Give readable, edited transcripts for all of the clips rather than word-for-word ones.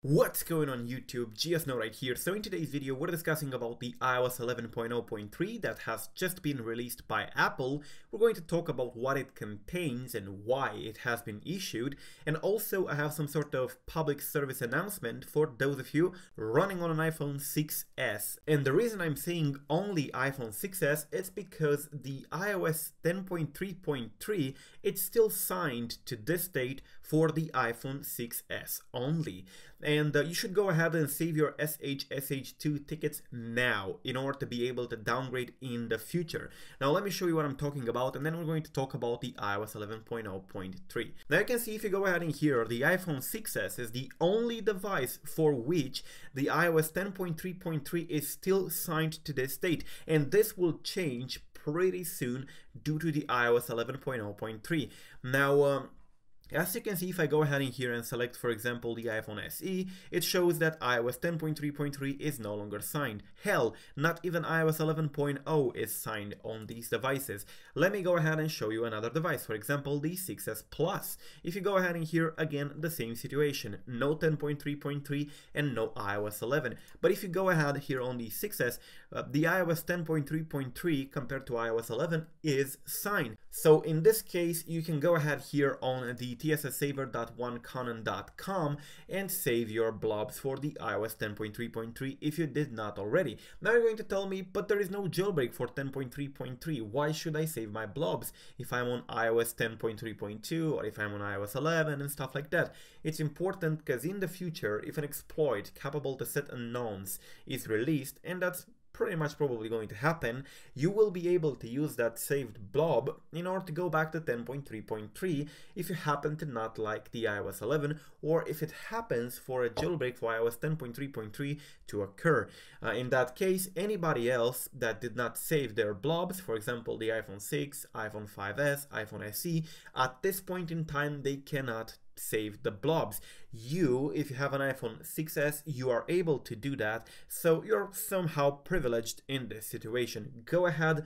What's going on YouTube? GSNO right here. So in today's video we're discussing about the iOS 11.0.3 that has just been released by Apple. We're going to talk about what it contains and why it has been issued, and also I have some sort of public service announcement for those of you running on an iPhone 6s. And the reason I'm saying only iPhone 6s is because the iOS 10.3.3 it's still signed to this date for the iPhone 6s only. And you should go ahead and save your SH2 tickets now in order to be able to downgrade in the future. Now let me show you what I'm talking about, and then we're going to talk about the iOS 11.0.3. Now you can see if you go ahead and here, the iPhone 6s is the only device for which the iOS 10.3.3 is still signed to this date, and this will change pretty soon due to the iOS 11.0.3. Now as you can see, if I go ahead in here and select, for example, the iPhone SE, it shows that iOS 10.3.3 is no longer signed. Hell, not even iOS 11.0 is signed on these devices. Let me go ahead and show you another device, for example, the 6s Plus. If you go ahead in here, again, the same situation, no 10.3.3 and no iOS 11. But if you go ahead here on the 6s, the iOS 10.3.3 compared to iOS 11 is signed. So in this case, you can go ahead here on the tssaver.onecanon.com and save your blobs for the iOS 10.3.3 if you did not already. Now you're going to tell me, but there is no jailbreak for 10.3.3. Why should I save my blobs if I'm on iOS 10.3.2 or if I'm on iOS 11 and stuff like that? It's important because in the future, if an exploit capable to set unknowns is released, and that's pretty much probably going to happen, you will be able to use that saved blob in order to go back to 10.3.3 if you happen to not like the iOS 11, or if it happens for a jailbreak for iOS 10.3.3 to occur. In that case, anybody else that did not save their blobs, for example the iPhone 6, iPhone 5s, iPhone SE, at this point in time they cannot save the blobs. You, if you have an iPhone 6s, you are able to do that, so you're somehow privileged in this situation. Go ahead,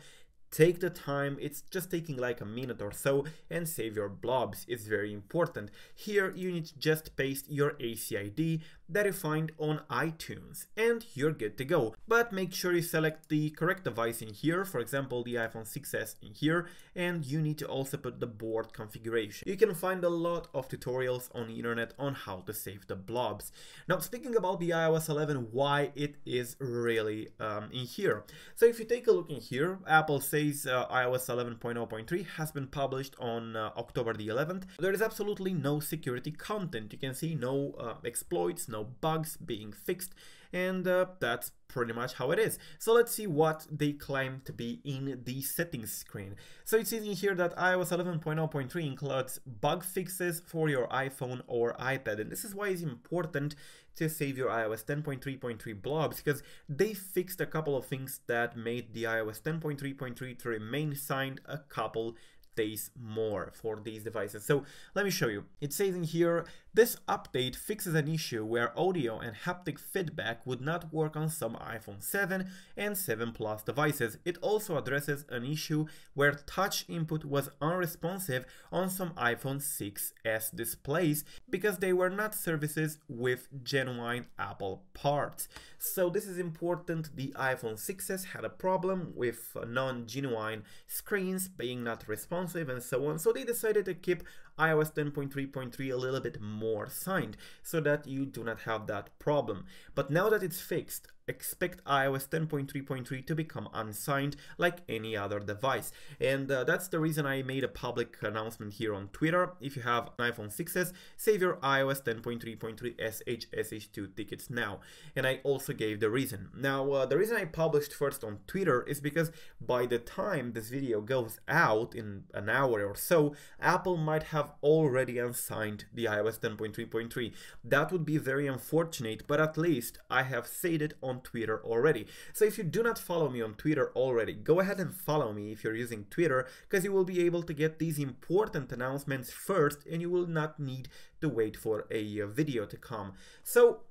take the time, it's just taking like a minute or so, and save your blobs. It's very important. Here you need to just paste your ACID that you find on iTunes and you're good to go. But make sure you select the correct device in here, for example the iPhone 6s in here, and you need to also put the board configuration. You can find a lot of tutorials on the internet on how to save the blobs. Now speaking about the iOS 11, why it is really in here. So if you take a look in here, Apple says iOS 11.0.3 has been published on October the 11th. There is absolutely no security content. You can see no exploits, no bugs being fixed, and that's pretty much how it is. So let's see what they claim to be in the settings screen. So it says in here that iOS 11.0.3 includes bug fixes for your iPhone or iPad, and this is why it's important to save your iOS 10.3.3 blobs, because they fixed a couple of things that made the iOS 10.3.3 to remain signed a couple days more for these devices. So let me show you. It says in here, this update fixes an issue where audio and haptic feedback would not work on some iPhone 7 and 7 Plus devices. It also addresses an issue where touch input was unresponsive on some iPhone 6s displays because they were not services with genuine Apple parts. So this is important. The iPhone 6s had a problem with non-genuine screens being not responsive and so on, so they decided to keep iOS 10.3.3 a little bit more signed so that you do not have that problem. But now that it's fixed, expect iOS 10.3.3 to become unsigned like any other device. And that's the reason I made a public announcement here on Twitter. If you have an iPhone 6s, save your iOS 10.3.3 SH2 tickets now. And I also gave the reason. Now, the reason I published first on Twitter is because by the time this video goes out in an hour or so, Apple might have already unsigned the iOS 10.3.3. That would be very unfortunate, but at least I have said it on Twitter already. So if you do not follow me on Twitter already, go ahead and follow me if you're using Twitter, because you will be able to get these important announcements first and you will not need to wait for a video to come. So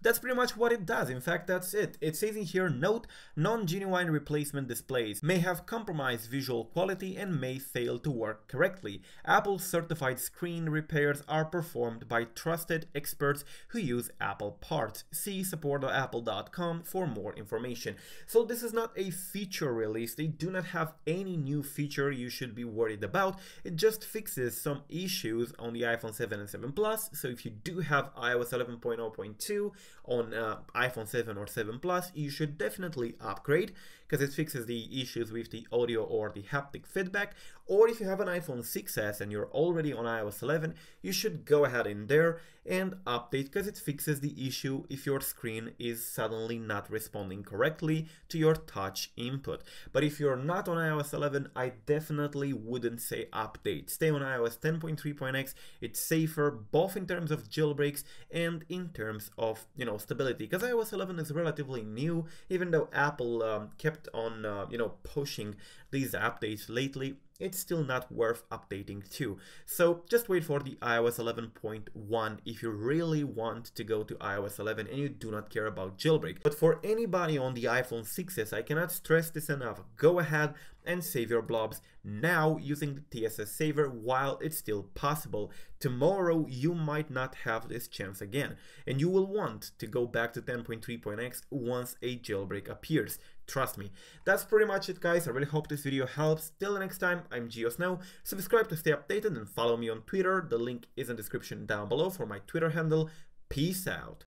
That's pretty much what it does. In fact, that's it. It says in here, note, non-genuine replacement displays may have compromised visual quality and may fail to work correctly. Apple certified screen repairs are performed by trusted experts who use Apple parts. See support.apple.com for more information. So this is not a feature release. They do not have any new feature you should be worried about. It just fixes some issues on the iPhone 7 and 7 Plus. So if you do have iOS 11.0.2 on iPhone 7 or 7 Plus, you should definitely upgrade because it fixes the issues with the audio or the haptic feedback. Or if you have an iPhone 6s and you're already on iOS 11, you should go ahead in there and update because it fixes the issue if your screen is suddenly not responding correctly to your touch input. But if you're not on iOS 11, I definitely wouldn't say update. Stay on iOS 10.3.x. It's safer both in terms of jailbreaks and in terms of, stability, because iOS 11 is relatively new, even though Apple kept on pushing these updates lately. It's still not worth updating to. So just wait for the iOS 11.1 if you really want to go to iOS 11 and you do not care about jailbreak. But for anybody on the iPhone 6s, I cannot stress this enough. Go ahead and save your blobs now using the TSS saver while it's still possible. Tomorrow you might not have this chance again, and you will want to go back to 10.3.x once a jailbreak appears. Trust me. That's pretty much it, guys. I really hope this video helps. Till the next time, I'm GeoSnow. Subscribe to stay updated and follow me on Twitter. The link is in the description down below for my Twitter handle. Peace out.